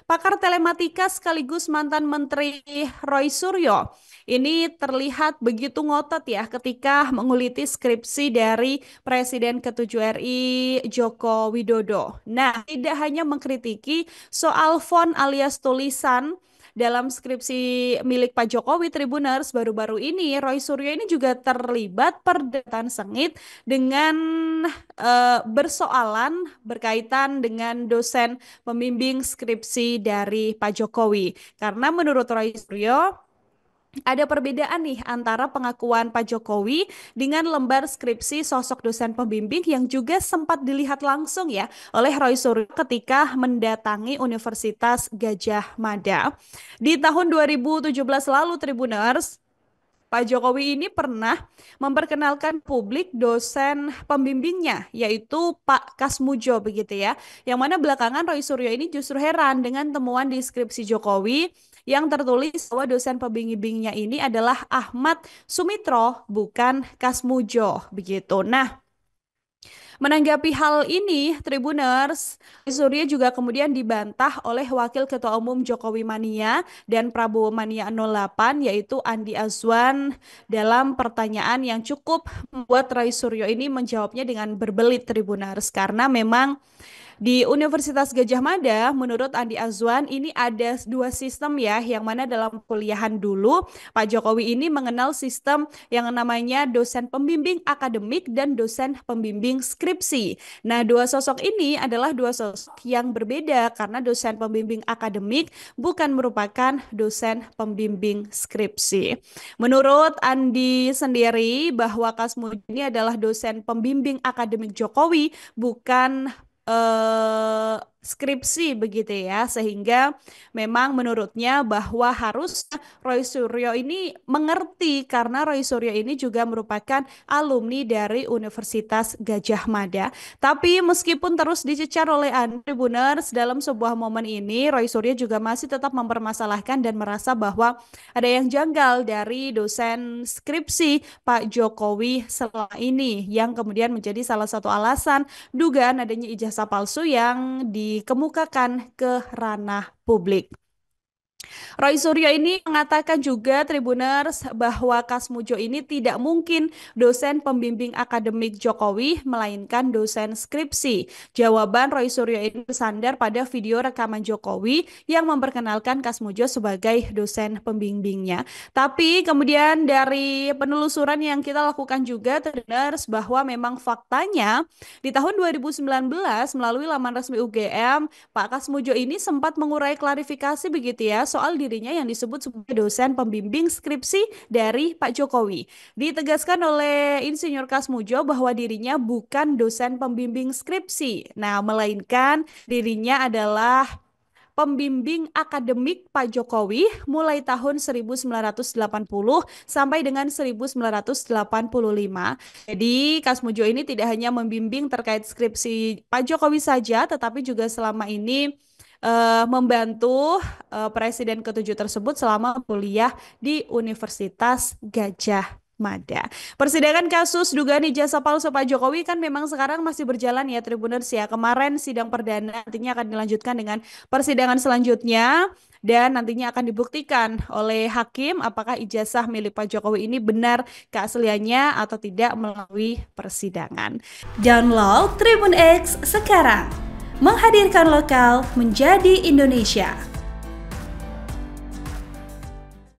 Pakar telematika sekaligus mantan Menteri Roy Suryo ini terlihat begitu ngotot ya ketika menguliti skripsi dari Presiden ke-7 RI Joko Widodo. Nah, tidak hanya mengkritiki soal font alias tulisan dalam skripsi milik Pak Jokowi Tribuners baru-baru ini, Roy Suryo ini juga terlibat perdebatan sengit dengan bersoalan berkaitan dengan dosen pembimbing skripsi dari Pak Jokowi. Karena menurut Roy Suryo, ada perbedaan nih antara pengakuan Pak Jokowi dengan lembar skripsi sosok dosen pembimbing yang juga sempat dilihat langsung ya oleh Roy Suryo ketika mendatangi Universitas Gadjah Mada. Di tahun 2017 lalu, Tribuners, Pak Jokowi ini pernah memperkenalkan publik dosen pembimbingnya, yaitu Pak Kasmujo begitu ya. Yang mana belakangan Roy Suryo ini justru heran dengan temuan di skripsi Jokowi yang tertulis bahwa dosen pembimbingnya ini adalah Ahmad Sumitro, bukan Kasmujo begitu. Nah, menanggapi hal ini, Tribuners, Surya juga kemudian dibantah oleh Wakil Ketua Umum Jokowi Mania dan Prabowo Mania 08, yaitu Andi Azwan, dalam pertanyaan yang cukup membuat Roy Suryo ini menjawabnya dengan berbelit, Tribuners, karena memang di Universitas Gadjah Mada, menurut Andi Azwan, ini ada dua sistem ya, yang mana dalam kuliahan dulu, Pak Jokowi ini mengenal sistem yang namanya dosen pembimbing akademik dan dosen pembimbing skripsi. Nah, dua sosok ini adalah dua sosok yang berbeda karena dosen pembimbing akademik bukan merupakan dosen pembimbing skripsi. Menurut Andi sendiri, bahwa Kasmu ini adalah dosen pembimbing akademik Jokowi, bukan skripsi begitu ya, sehingga memang menurutnya bahwa harus Roy Suryo ini mengerti karena Roy Suryo ini juga merupakan alumni dari Universitas Gadjah Mada. Tapi meskipun terus dicecar oleh Tribuners dalam sebuah momen ini, Roy Suryo juga masih tetap mempermasalahkan dan merasa bahwa ada yang janggal dari dosen skripsi Pak Jokowi selama ini, yang kemudian menjadi salah satu alasan dugaan adanya ijazah palsu yang dikemukakan ke ranah publik. Roy Suryo ini mengatakan juga, Tribuners, bahwa Kasmujo ini tidak mungkin dosen pembimbing akademik Jokowi, melainkan dosen skripsi. Jawaban Roy Suryo ini bersandar pada video rekaman Jokowi yang memperkenalkan Kasmujo sebagai dosen pembimbingnya. Tapi kemudian dari penelusuran yang kita lakukan juga, Tribuners, bahwa memang faktanya di tahun 2019 melalui laman resmi UGM, Pak Kasmujo ini sempat mengurai klarifikasi begitu ya soal dirinya yang disebut sebagai dosen pembimbing skripsi dari Pak Jokowi. Ditegaskan oleh Insinyur Kasmujo bahwa dirinya bukan dosen pembimbing skripsi, nah melainkan dirinya adalah pembimbing akademik Pak Jokowi mulai tahun 1980 sampai dengan 1985. Jadi Kasmujo ini tidak hanya membimbing terkait skripsi Pak Jokowi saja, tetapi juga selama ini membantu Presiden ke-7 tersebut selama kuliah di Universitas Gadjah Mada. Persidangan kasus dugaan ijazah palsu Pak Jokowi kan memang sekarang masih berjalan ya, Tribuners ya. Kemarin sidang perdana, nantinya akan dilanjutkan dengan persidangan selanjutnya dan nantinya akan dibuktikan oleh hakim apakah ijazah milik Pak Jokowi ini benar keasliannya atau tidak melalui persidangan. Download Tribun X sekarang. Menghadirkan lokal menjadi Indonesia.